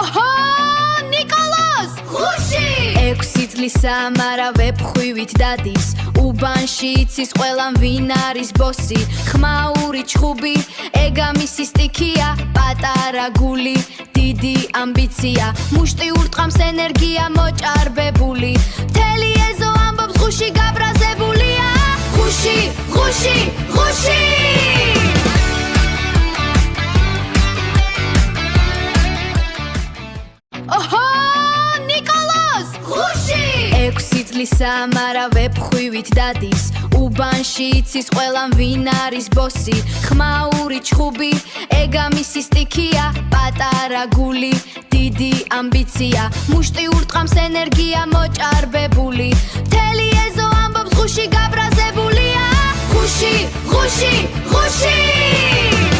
ოჰო ნიკოლოზ ხუში 6 წლისა მარა ვეფხვივით დადის უბანში იცის ყველამ ვინ არის ბოსი ხმაური ჩხუბი ეგა მისი სტიქია პატარა გული დიდი ამბიცია მუშტი ურტყამს ენერგია მოჭარბებული მთელი ეზო ამბობს ხუში გაბრაზებულია ხუში ხუში ხუში ოჰო ნიკოლოზ ხუში 6 წლისა მარა ვეფხვივით დადის უბანში იცის ყველამ ვინ არის ბოსი ხმაური ჩხუბი ეგა მისი სტიქია პატარა გული დიდი ამბიცია მუშტი ურტყამს ენერგია მოჭარბებული მთელი ეზო ამბობს ხუში გაბრაზებულია ხუში ხუში ხუში